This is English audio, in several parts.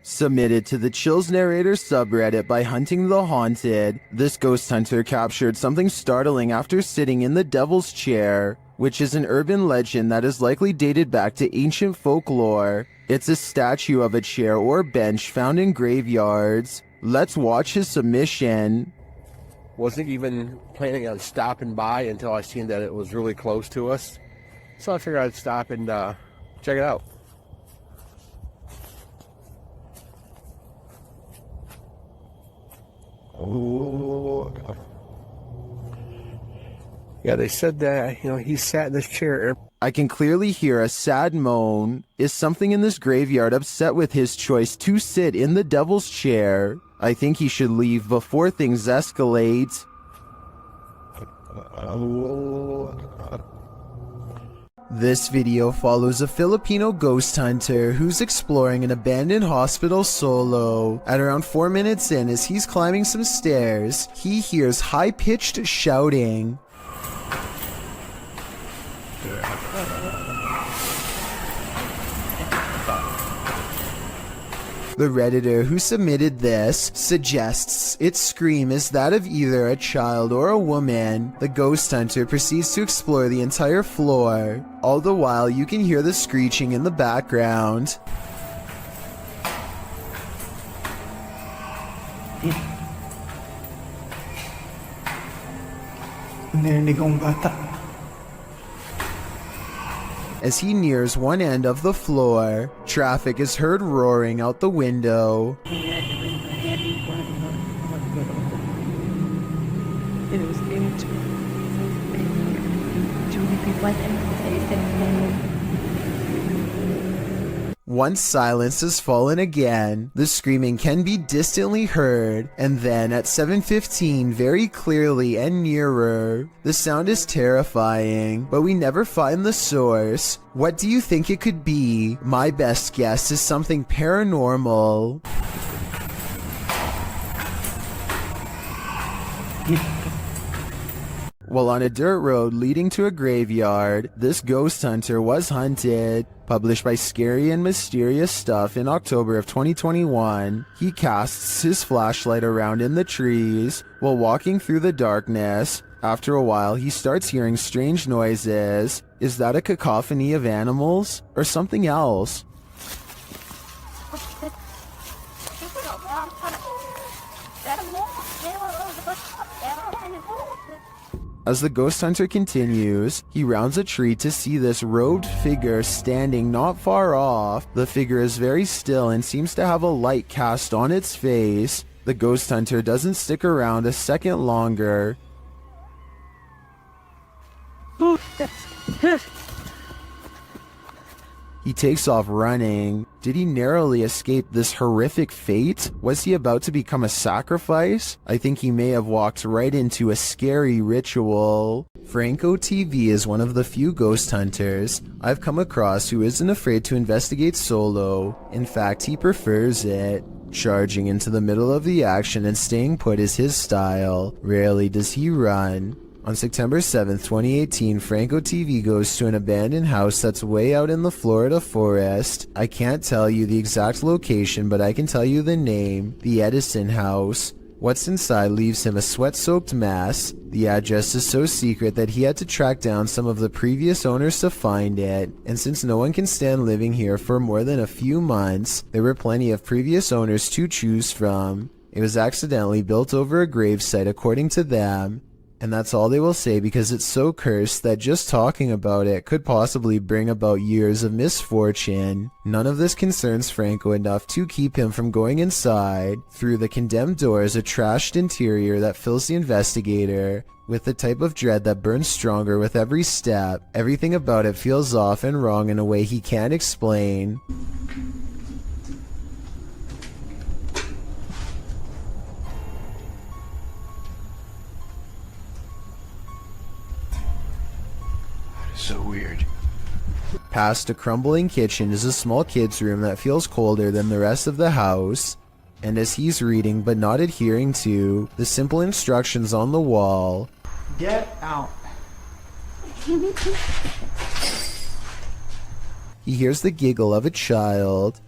Submitted to the Chills Narrator subreddit by Hunting the Haunted, this ghost hunter captured something startling after sitting in the Devil's Chair, which is an urban legend that is likely dated back to ancient folklore. It's a statue of a chair or bench found in graveyards. Let's watch his submission. Wasn't even planning on stopping by until I seen that it was really close to us. So I figured I'd stop and check it out. Oh. Yeah, they said that, he sat in this chair. I can clearly hear a sad moan. Is something in this graveyard upset with his choice to sit in the Devil's Chair? I think he should leave before things escalate. This video follows a Filipino ghost hunter who's exploring an abandoned hospital solo. At around 4 minutes in, as he's climbing some stairs, he hears high-pitched shouting. The Redditor who submitted this suggests its scream is that of either a child or a woman. The ghost hunter proceeds to explore the entire floor. All the while, you can hear the screeching in the background. As he nears one end of the floor, traffic is heard roaring out the window. Once silence has fallen again, the screaming can be distantly heard, and then at 7:15 very clearly and nearer. The sound is terrifying, but we never find the source. What do you think it could be? My best guess is something paranormal. While on a dirt road leading to a graveyard, this ghost hunter was hunted. Published by Scary and Mysterious Stuff in October of 2021, he casts his flashlight around in the trees while walking through the darkness. After a while, he starts hearing strange noises. Is that a cacophony of animals or something else? As the ghost hunter continues, he rounds a tree to see this robed figure standing not far off. The figure is very still and seems to have a light cast on its face. The ghost hunter doesn't stick around a second longer. He takes off running. Did he narrowly escape this horrific fate? Was he about to become a sacrifice? I think he may have walked right into a scary ritual. Franco TV is one of the few ghost hunters I've come across who isn't afraid to investigate solo. In fact, he prefers it. Charging into the middle of the action and staying put is his style. Rarely does he run. On September 7th, 2018, Franco TV goes to an abandoned house that's way out in the Florida forest. I can't tell you the exact location, but I can tell you the name, the Edison house. What's inside leaves him a sweat-soaked mess. The address is so secret that he had to track down some of the previous owners to find it, and since no one can stand living here for more than a few months, there were plenty of previous owners to choose from. It was accidentally built over a gravesite according to them. And that's all they will say because it's so cursed that just talking about it could possibly bring about years of misfortune. None of this concerns Franco enough to keep him from going inside. Through the condemned door is a trashed interior that fills the investigator with the type of dread that burns stronger with every step. Everything about it feels off and wrong in a way he can't explain. So weird. Past a crumbling kitchen is a small kid's room that feels colder than the rest of the house. And as he's reading but not adhering to the simple instructions on the wall, get out. He hears the giggle of a child.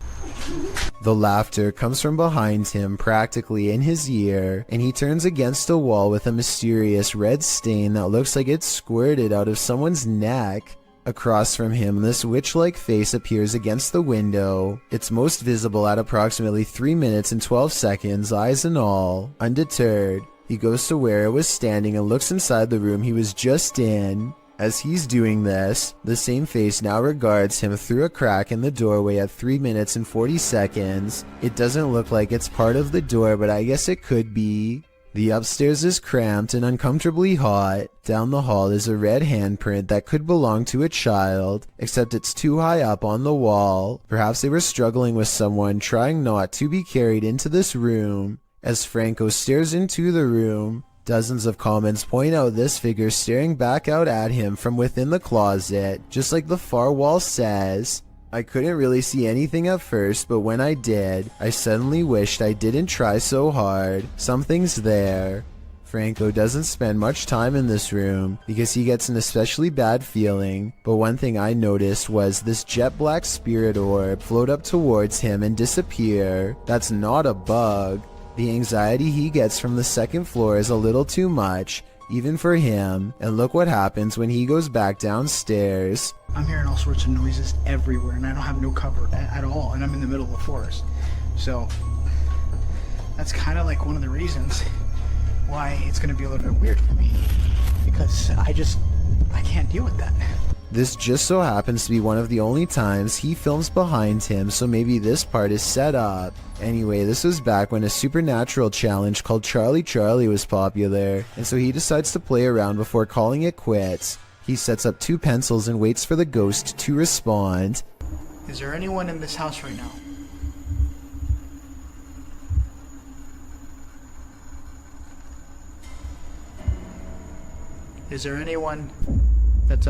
The laughter comes from behind him, practically in his ear, and he turns against a wall with a mysterious red stain that looks like it squirted out of someone's neck. Across from him, this witch-like face appears against the window. It's most visible at approximately 3 minutes and 12 seconds, eyes and all. Undeterred, he goes to where it was standing and looks inside the room he was just in. As he's doing this, the same face now regards him through a crack in the doorway at 3 minutes and 40 seconds. It doesn't look like it's part of the door, but I guess it could be. The upstairs is cramped and uncomfortably hot. Down the hall is a red handprint that could belong to a child, except it's too high up on the wall. Perhaps they were struggling with someone, trying not to be carried into this room. As Franco stares into the room, dozens of comments point out this figure staring back out at him from within the closet, just like the far wall says. I couldn't really see anything at first, but when I did, I suddenly wished I didn't try so hard. Something's there. Franco doesn't spend much time in this room because he gets an especially bad feeling, but one thing I noticed was this jet black spirit orb float up towards him and disappear. That's not a bug. The anxiety he gets from the second floor is a little too much, even for him, and look what happens when he goes back downstairs. I'm hearing all sorts of noises everywhere and I don't have no cover at all, and I'm in the middle of the forest. So that's kind of like one of the reasons why it's going to be a little bit weird for me, because I can't deal with that. This just so happens to be one of the only times he films behind him, so maybe this part is set up. Anyway, this was back when a supernatural challenge called Charlie Charlie was popular, and so he decides to play around before calling it quits. He sets up 2 pencils and waits for the ghost to respond. Is there anyone in this house right now? Is there anyone that's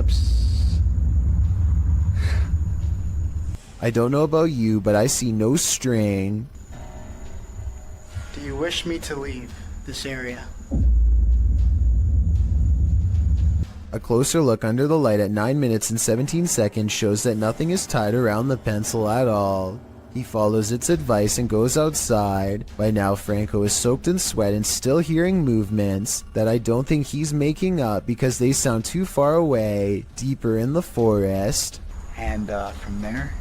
I don't know about you, but I see no string. Do you wish me to leave this area? A closer look under the light at 9 minutes and 17 seconds shows that nothing is tied around the pencil at all. He follows its advice and goes outside. By now, Franco is soaked in sweat and still hearing movements that I don't think he's making up because they sound too far away, deeper in the forest. And from there,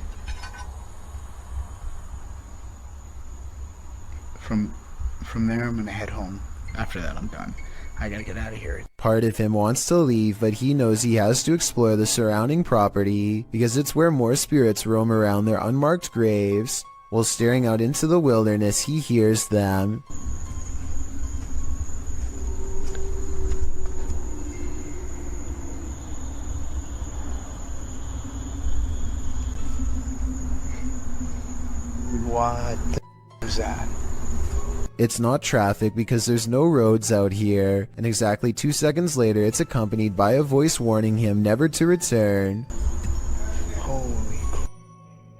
from there I'm gonna head home. After that I'm done. I gotta get out of here. Part of him wants to leave, but he knows he has to explore the surrounding property because it's where more spirits roam around their unmarked graves. While staring out into the wilderness, he hears them. What the is that? It's not traffic because there's no roads out here, and exactly 2 seconds later it's accompanied by a voice warning him never to return. Holy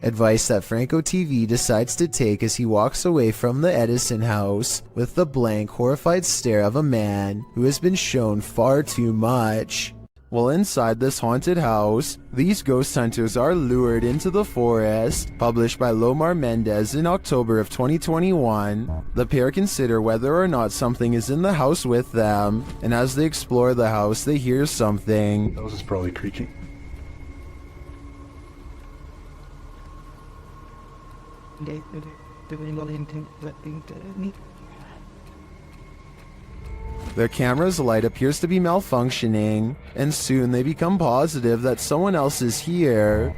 Advice that Franco TV decides to take as he walks away from the Edison house with the blank, horrified stare of a man who has been shown far too much. While inside this haunted house, these ghost hunters are lured into the forest. Published by Lomar Mendez in October of 2021, the pair consider whether or not something is in the house with them, and as they explore the house, they hear something. That was probably creaking. Their camera's light appears to be malfunctioning, and soon they become positive that someone else is here.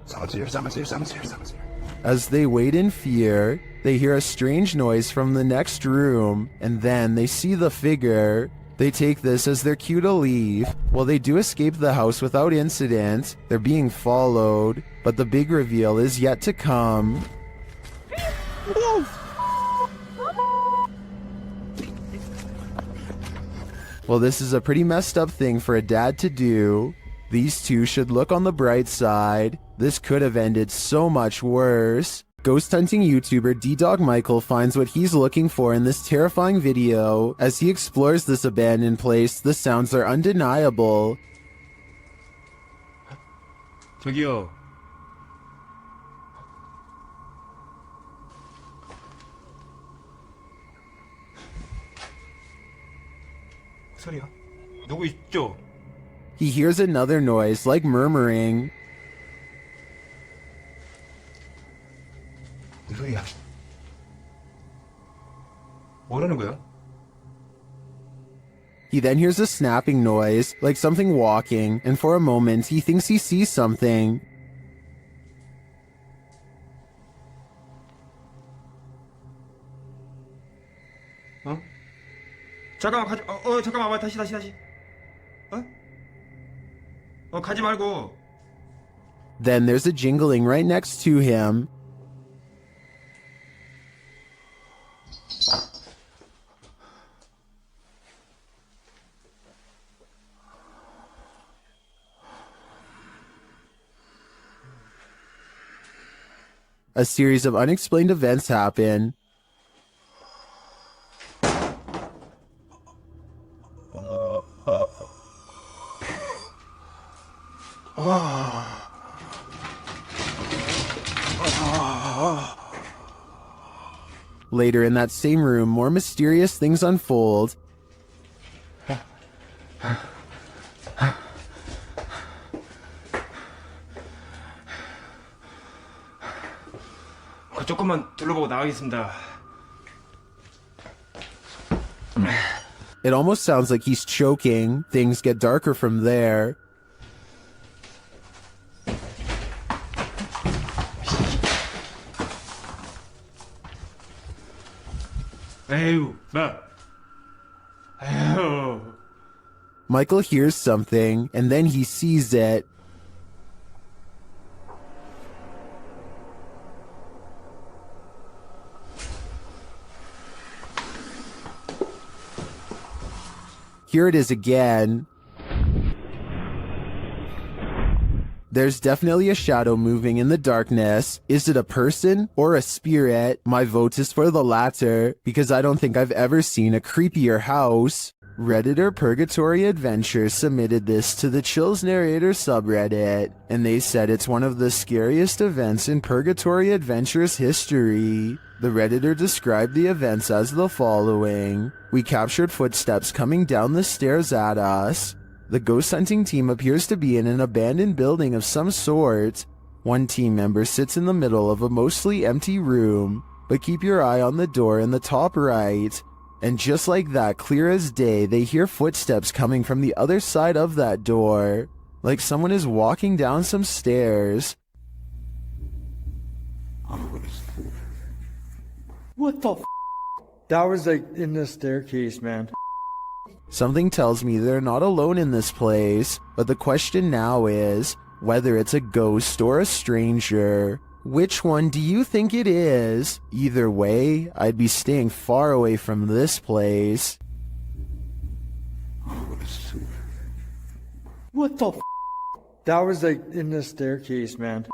Someone's here. As they wait in fear, they hear a strange noise from the next room, and then they see the figure. They take this as their cue to leave. While they do escape the house without incident, they're being followed, but the big reveal is yet to come. Well, this is a pretty messed up thing for a dad to do. These two should look on the bright side. This could have ended so much worse. Ghost hunting YouTuber D-Dog Michael finds what he's looking for in this terrifying video. As he explores this abandoned place, the sounds are undeniable. 저기요. 소리야? 누구 있죠? He hears another noise, like murmuring. 무슨 소리야? 뭐라는 거야? He then hears a snapping noise, like something walking, and for a moment he thinks he sees something. 어? 잠깐만 가지. 잠깐만 와 다시. 가지 말고. Then there's a jingling right next to him. A series of unexplained events happen. Later in that same room, more mysterious things unfold. 조금만 둘러보고 나가겠습니다. It almost sounds like he's choking. Things get darker from there. 에휴, 에휴. Michael hears something, and then he sees it. Here it is again. There's definitely a shadow moving in the darkness. Is it a person or a spirit? My vote is for the latter, because I don't think I've ever seen a creepier house. Redditor Purgatory Adventures submitted this to the Chills Narrator subreddit, and they said it's one of the scariest events in Purgatory Adventures history. The Redditor described the events as the following. We captured footsteps coming down the stairs at us. The ghost hunting team appears to be in an abandoned building of some sort. One team member sits in the middle of a mostly empty room, but keep your eye on the door in the top right. And just like that, clear as day, they hear footsteps coming from the other side of that door, like someone is walking down some stairs. What the f? That was like in the staircase, man. Something tells me they're not alone in this place, but the question now is whether it's a ghost or a stranger. Which one do you think it is? Either way, I'd be staying far away from this place. What the f? That was like in the staircase, man.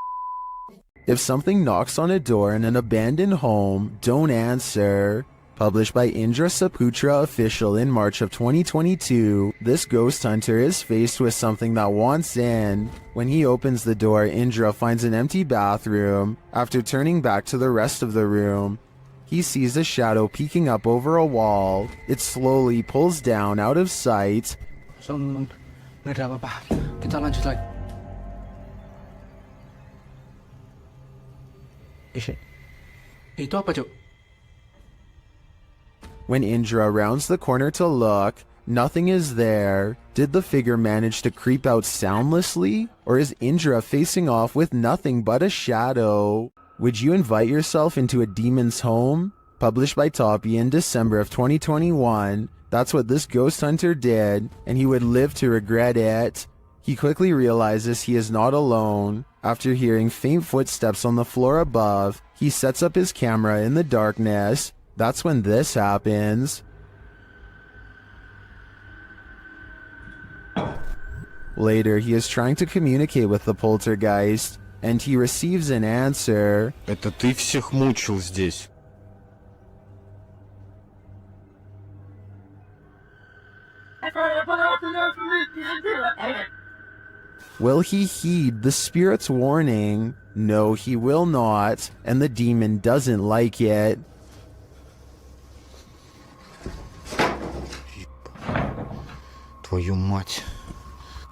If something knocks on a door in an abandoned home, don't answer. Published by Indra Saputra Official in March of 2022, this ghost hunter is faced with something that wants in. When he opens the door, Indra finds an empty bathroom. After turning back to the rest of the room, he sees a shadow peeking up over a wall. It slowly pulls down out of sight. When Indra rounds the corner to look, nothing is there. Did the figure manage to creep out soundlessly? Or is Indra facing off with nothing but a shadow? Would you invite yourself into a demon's home? Published by Toppy in December of 2021, that's what this ghost hunter did, and he would live to regret it. He quickly realizes he is not alone. After hearing faint footsteps on the floor above, he sets up his camera in the darkness. That's when this happens. Later, he is trying to communicate with the poltergeist. and he receives an answer. Это ты всех мучил здесь. Will he heed the spirit's warning? No, he will not, and the demon doesn't like it. Твою мать.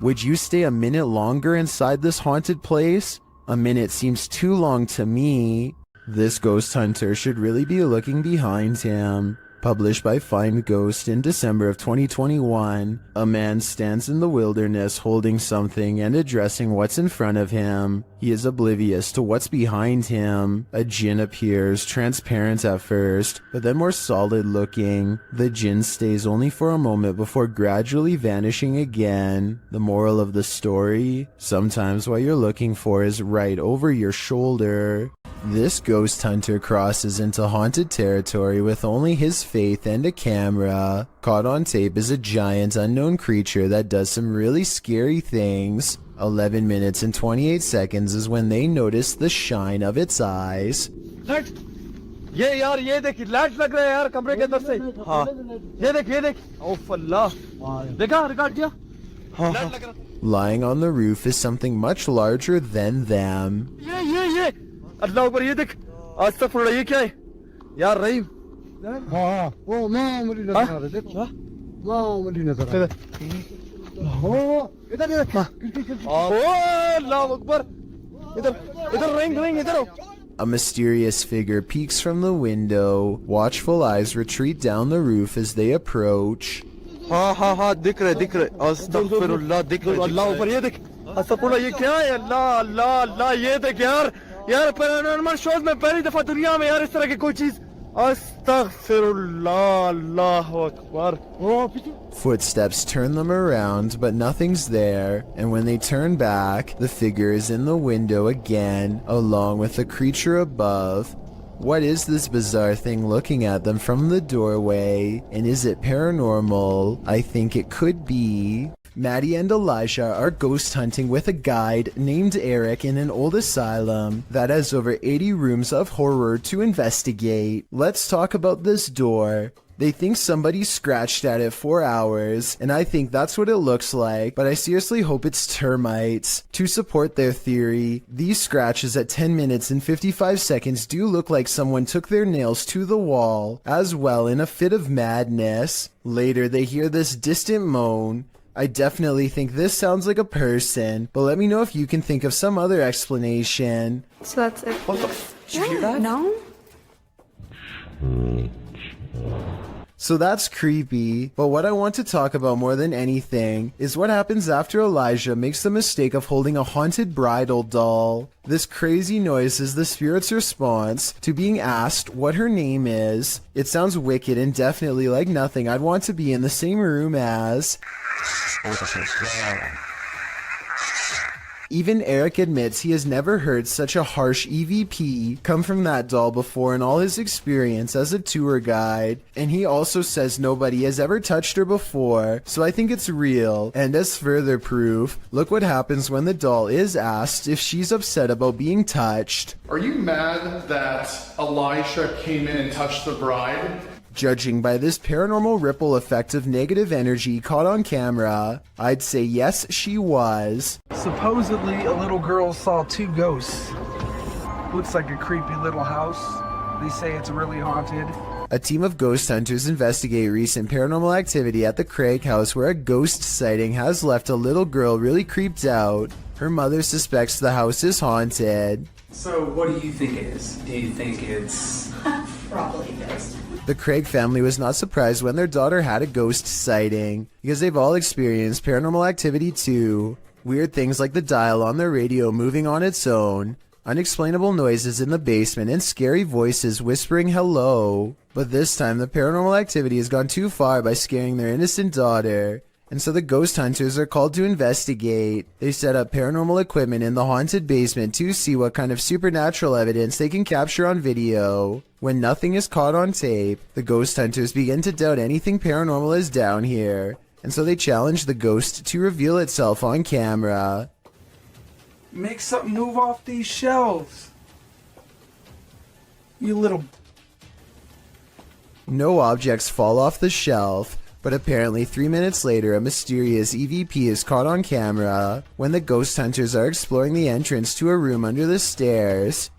Would you stay a minute longer inside this haunted place? A minute seems too long to me. This ghost hunter should really be looking behind him. Published by Find Ghost in December of 2021, a man stands in the wilderness holding something and addressing what's in front of him. He is oblivious to what's behind him. A djinn appears, transparent at first, but then more solid looking. The djinn stays only for a moment before gradually vanishing again. The moral of the story? Sometimes what you're looking for is right over your shoulder. This ghost hunter crosses into haunted territory with only his faith and a camera. Caught on tape is a giant unknown creature that does some really scary things. 11 minutes and 28 seconds is when they notice the shine of its eyes. ये यार ये देख light लग रहा है यार कमरे के अंदर से हाँ ये देख ओफ अल्लाह देखा रिकॉर्ड किया लाइट लग रहा Lying on the roof is something much larger than them. ये अल्लाह ऊपर ये देख अस्तगफुरुल्लाह ये क्या है यार रहीम हाँ वो मामूली नजर आ रहा है देखो मामूली नजर आ रहा है हो इधर देख ओ अल्लाह अकबर इधर रिंग इधर A mysterious figure peeks from the window. Watchful eyes retreat down the roof as they approach. हाँ दिख रहे अस्तगफुरुल्लाह दिख रहे अल्लाह ऊपर ये देख अस्तगफुरुल्लाह ये क्या है अल्लाह ये देख यार पैरानॉर्मल शोज में पहली दफा दुनिया में यार इस तरह की कोई चीज अस्तगफिरुल्लाह अल्लाहु Akbar Footsteps turn them around, but nothing's there, and when they turn back, the figure is in the window again, along with the creature above. What is this bizarre thing looking at them from the doorway? And is it paranormal? I think it could be. Maddie and Elijah are ghost hunting with a guide named Eric in an old asylum that has over 80 rooms of horror to investigate. Let's talk about this door. They think somebody scratched at it for hours, and I think that's what it looks like, but I seriously hope it's termites. To support their theory, these scratches at 10 minutes and 55 seconds do look like someone took their nails to the wall, as well in a fit of madness. Later they hear this distant moan. I definitely think this sounds like a person, but let me know if you can think of some other explanation. So that's it. What the did you hear that? No? So that's creepy, but what I want to talk about more than anything is what happens after Elijah makes the mistake of holding a haunted bridal doll. This crazy noise is the spirit's response to being asked what her name is. It sounds wicked and definitely like nothing I'd want to be in the same room as. Even Eric admits he has never heard such a harsh EVP come from that doll before in all his experience as a tour guide, and he also says nobody has ever touched her before, so I think it's real. And as further proof, look what happens when the doll is asked if she's upset about being touched. Are you mad that Elijah came in and touched the bride? Judging by this paranormal ripple effect of negative energy caught on camera, I'd say yes, she was. Supposedly, a little girl saw two ghosts. Looks like a creepy little house. They say it's really haunted. A team of ghost hunters investigate recent paranormal activity at the Craig house where a ghost sighting has left a little girl really creeped out. Her mother suspects the house is haunted. So what do you think it is? Do you think it's... Probably ghost. The Craig family was not surprised when their daughter had a ghost sighting, because they've all experienced paranormal activity too. Weird things like the dial on their radio moving on its own, unexplainable noises in the basement, and scary voices whispering hello. But this time the paranormal activity has gone too far by scaring their innocent daughter, and so the ghost hunters are called to investigate. They set up paranormal equipment in the haunted basement to see what kind of supernatural evidence they can capture on video. When nothing is caught on tape, the ghost hunters begin to doubt anything paranormal is down here, and so they challenge the ghost to reveal itself on camera. Make something move off these shelves. You little... No objects fall off the shelf, but apparently 3 minutes later a mysterious EVP is caught on camera when the ghost hunters are exploring the entrance to a room under the stairs.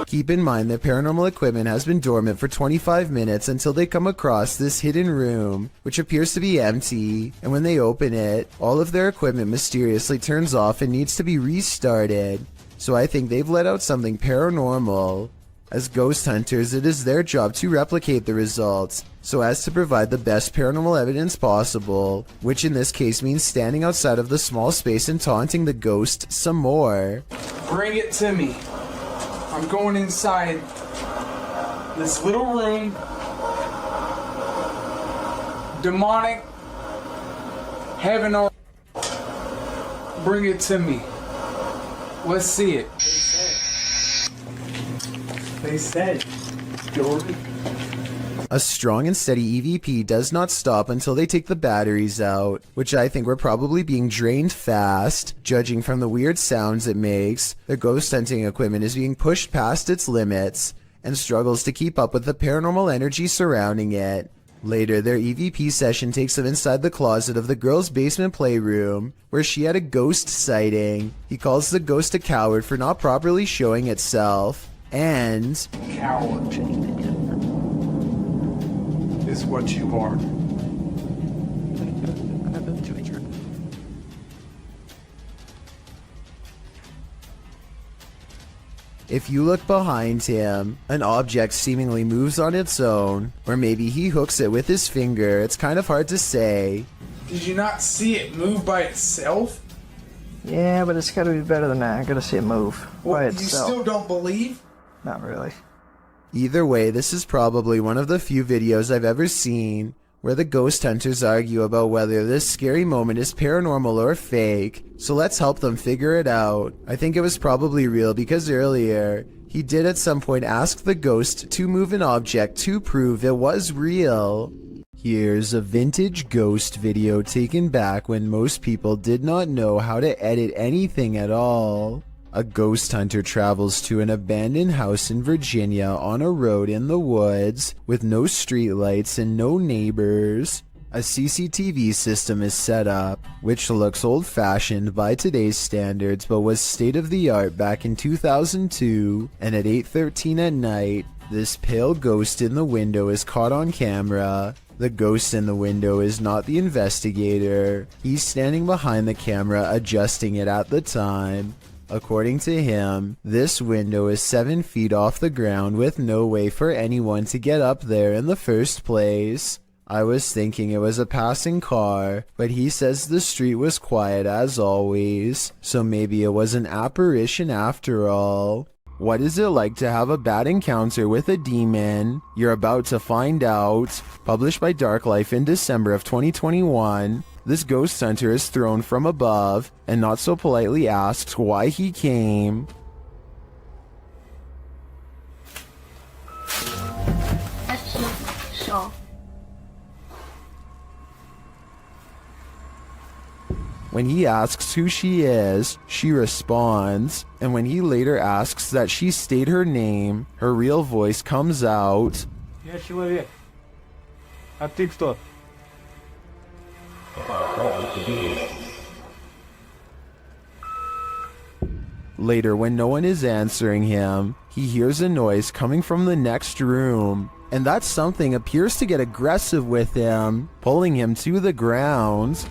Keep in mind that paranormal equipment has been dormant for 25 minutes until they come across this hidden room, which appears to be empty, and when they open it, all of their equipment mysteriously turns off and needs to be restarted. So I think they've let out something paranormal. As ghost hunters, it is their job to replicate the results, so as to provide the best paranormal evidence possible, which in this case means standing outside of the small space and taunting the ghost some more. Bring it to me. I'm going inside this little room. Demonic. Heaven or... Bring it to me. Let's see it. They said. Jordan. A strong and steady EVP does not stop until they take the batteries out, which I think were probably being drained fast. Judging from the weird sounds it makes, the ghost hunting equipment is being pushed past its limits and struggles to keep up with the paranormal energy surrounding it. Later, their EVP session takes them inside the closet of the girl's basement playroom, where she had a ghost sighting. He calls the ghost a coward for not properly showing itself, and... Coward. Is what you are. If you look behind him, an object seemingly moves on its own, or maybe he hooks it with his finger. It's kind of hard to say. Did you not see it move by itself? Yeah, but it's gotta be better than that. I gotta see it move by You itself. still don't believe? Not really. Either way, this is probably one of the few videos I've ever seen where the ghost hunters argue about whether this scary moment is paranormal or fake, so let's help them figure it out. I think it was probably real because earlier, he did at some point ask the ghost to move an object to prove it was real. Here's a vintage ghost video taken back when most people did not know how to edit anything at all. A ghost hunter travels to an abandoned house in Virginia on a road in the woods with no streetlights and no neighbors. A CCTV system is set up, which looks old-fashioned by today's standards but was state-of-the-art back in 2002, and at 8:13 at night, this pale ghost in the window is caught on camera. The ghost in the window is not the investigator. He's standing behind the camera adjusting it at the time. According to him, this window is 7 feet off the ground with no way for anyone to get up there in the first place. I was thinking it was a passing car, but he says the street was quiet as always, so maybe it was an apparition after all. What is it like to have a bad encounter with a demon? You're about to find out. Published by Dark Life in December of 2021. This ghost hunter is thrown from above and not so politely asks why he came. When he asks who she is, she responds, and when he later asks that she state her name, her real voice comes out. Later, when no one is answering him, he hears a noise coming from the next room, and that something appears to get aggressive with him, pulling him to the ground.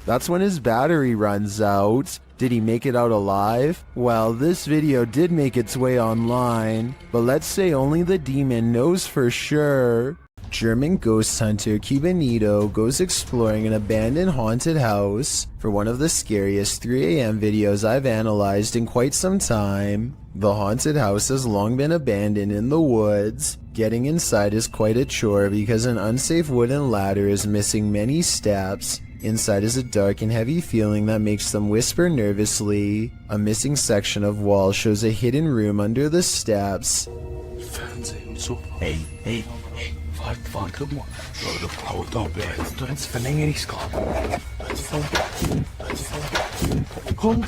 That's when his battery runs out. Did he make it out alive? Well, this video did make its way online, but let's say only the demon knows for sure. German ghost hunter Cubanito goes exploring an abandoned haunted house for one of the scariest 3 a.m. videos I've analyzed in quite some time. The haunted house has long been abandoned in the woods. Getting inside is quite a chore because an unsafe wooden ladder is missing many steps. Inside is a dark and heavy feeling that makes them whisper nervously. A missing section of wall shows a hidden room under the steps. Fernsehen, so. Hey, warte mal. Leute, haut doch weg. Du ins Verlängerungskorb. Komm.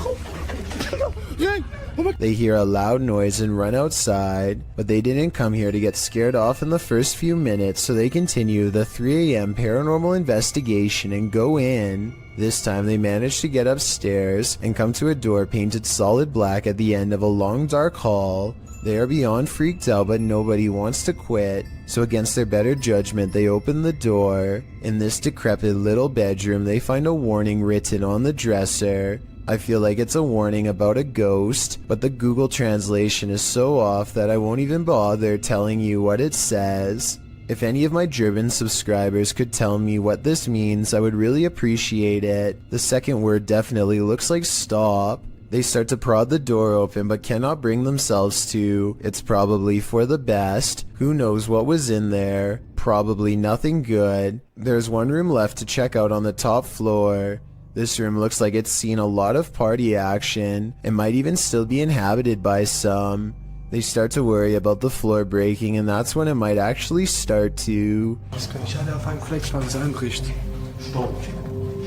They hear a loud noise and run outside, but they didn't come here to get scared off in the first few minutes, so they continue the 3 a.m. paranormal investigation and go in. This time they manage to get upstairs and come to a door painted solid black at the end of a long dark hall. They are beyond freaked out, but nobody wants to quit, so against their better judgment they open the door. In this decrepit little bedroom they find a warning written on the dresser. I feel like it's a warning about a ghost, but the Google translation is so off that I won't even bother telling you what it says. If any of my German subscribers could tell me what this means, I would really appreciate it. The second word definitely looks like stop. They start to prod the door open but cannot bring themselves to. It's probably for the best. Who knows what was in there? Probably nothing good. There's one room left to check out on the top floor. This room looks like it's seen a lot of party action. It might even still be inhabited by some. They start to worry about the floor breaking, and that's when it might actually start to. Das kann ich alle auf einen Fleck einrichten. Stopp.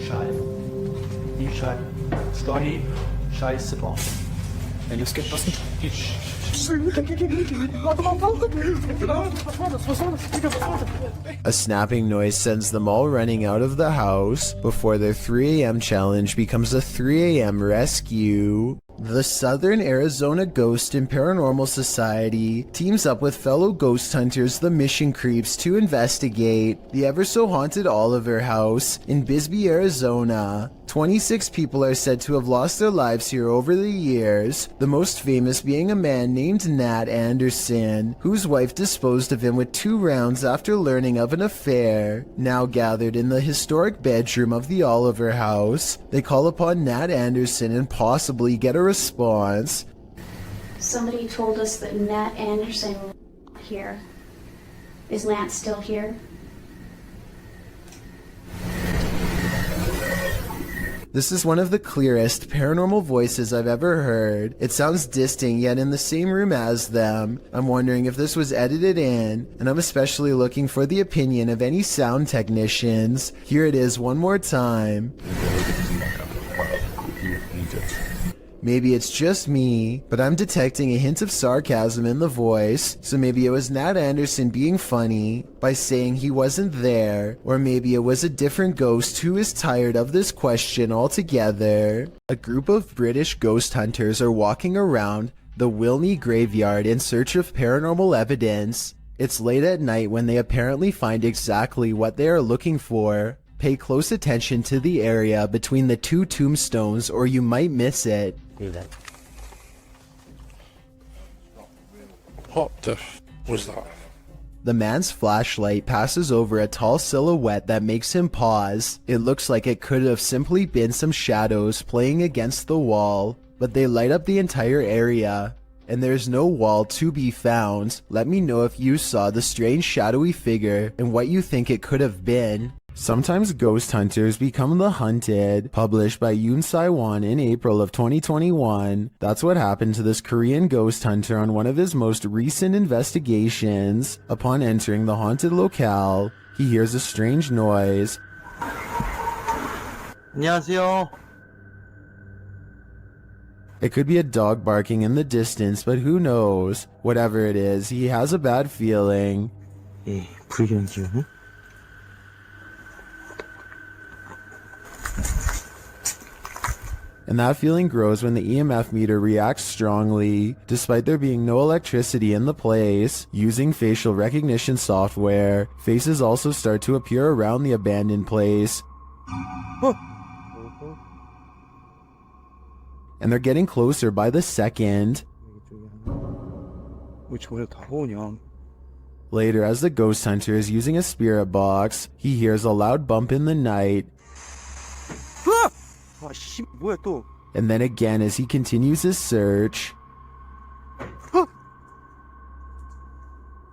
Schall. Die Schall. Story. Scheiße bauen. Wenn es geht, was nicht. A snapping noise sends them all running out of the house before their 3 a.m. challenge becomes a 3 a.m. rescue. The Southern Arizona Ghost and Paranormal Society teams up with fellow ghost hunters, the Mission Creeps, to investigate the ever-so-haunted Oliver House in Bisbee, Arizona. 26 people are said to have lost their lives here over the years, the most famous being a man named Nat Anderson, whose wife disposed of him with 2 rounds after learning of an affair. Now gathered in the historic bedroom of the Oliver House, they call upon Nat Anderson and possibly get a response. Somebody told us that Nat Anderson was here. Is Nat still here? This is one of the clearest paranormal voices I've ever heard. It sounds distant yet in the same room as them. I'm wondering if this was edited in, and I'm especially looking for the opinion of any sound technicians. Here it is one more time. Maybe it's just me, but I'm detecting a hint of sarcasm in the voice, so maybe it was Nat Anderson being funny by saying he wasn't there, or maybe it was a different ghost who is tired of this question altogether. A group of British ghost hunters are walking around the Wilney graveyard in search of paranormal evidence. It's late at night when they apparently find exactly what they are looking for. Pay close attention to the area between the 2 tombstones or you might miss it. What the f was that? The man's flashlight passes over a tall silhouette that makes him pause. It looks like it could have simply been some shadows playing against the wall, but they light up the entire area. And there's no wall to be found. Let me know if you saw the strange shadowy figure and what you think it could have been. Sometimes ghost hunters become the hunted, published by Unsafe in April of 2021. That's what happened to this Korean ghost hunter on one of his most recent investigations. Upon entering the haunted locale, he hears a strange noise. 안녕하세요. It could be a dog barking in the distance, but who knows? Whatever it is, he has a bad feeling. 예, 불경기요. And that feeling grows when the EMF meter reacts strongly, despite there being no electricity in the place. Using facial recognition software, faces also start to appear around the abandoned place. And they're getting closer by the second. 왜 저래 다 오냐? Later, as the ghost hunter is using a spirit box, he hears a loud bump in the night. And then again as he continues his search.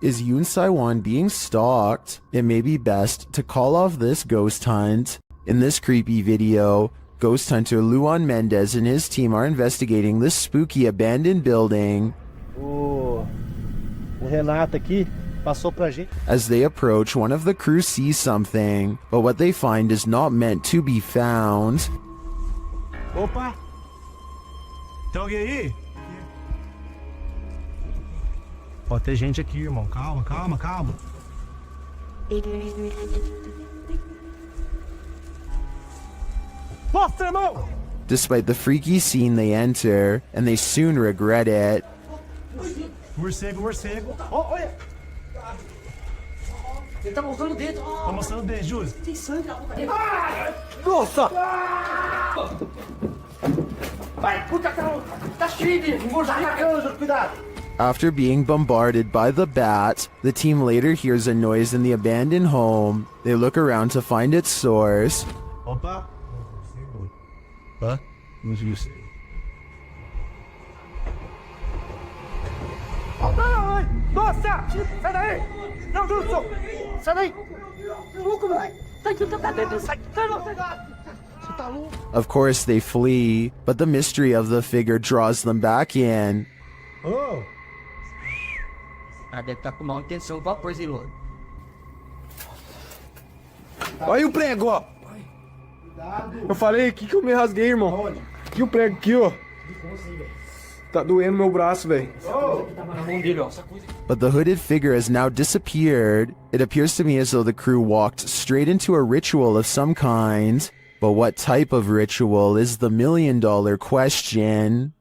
Is Yoon being stalked? It may be best to call off this ghost hunt. In this creepy video, ghost hunter Luan Mendez and his team are investigating this spooky abandoned building. O Renato aqui passou pra gente. As they approach, one of the crew sees something, but what they find is not meant to be found. Opa! Tem alguém aí? Pode ter gente aqui, irmão. Calma, calma, calma. Mostra, irmão! Despite the freaky scene they enter, and they soon regret it. Morcego, morcego. Oh, olha! Ele tá mostrando o dedo. Tá mostrando o dedo, Júlio. Tem sangue na boca dele. Nossa! Vai, puta cara. Tá cheio de morcego na cama, Júlio. Cuidado. After being bombarded by the bat, the team later hears a noise in the abandoned home. They look around to find its source. Opa! Hã? Não viu isso. Nossa! Sai daí! Não, Wilson! Sai daí! Louco, moleque! Sai aqui, tá dentro! Sai! Sai, não! Você tá louco? Of course they flee, but the mystery of the figure draws them back in. Oh! Ah, deve estar com má intenção pra pôr esse louco. Olha aí o prego, ó! Eu falei aqui que eu me rasguei, irmão. Aqui o prego, aqui, ó. Tá doendo meu braço, velho. But the hooded figure has now disappeared. It appears to me as though the crew walked straight into a ritual of some kind. But what type of ritual is the $1 million question?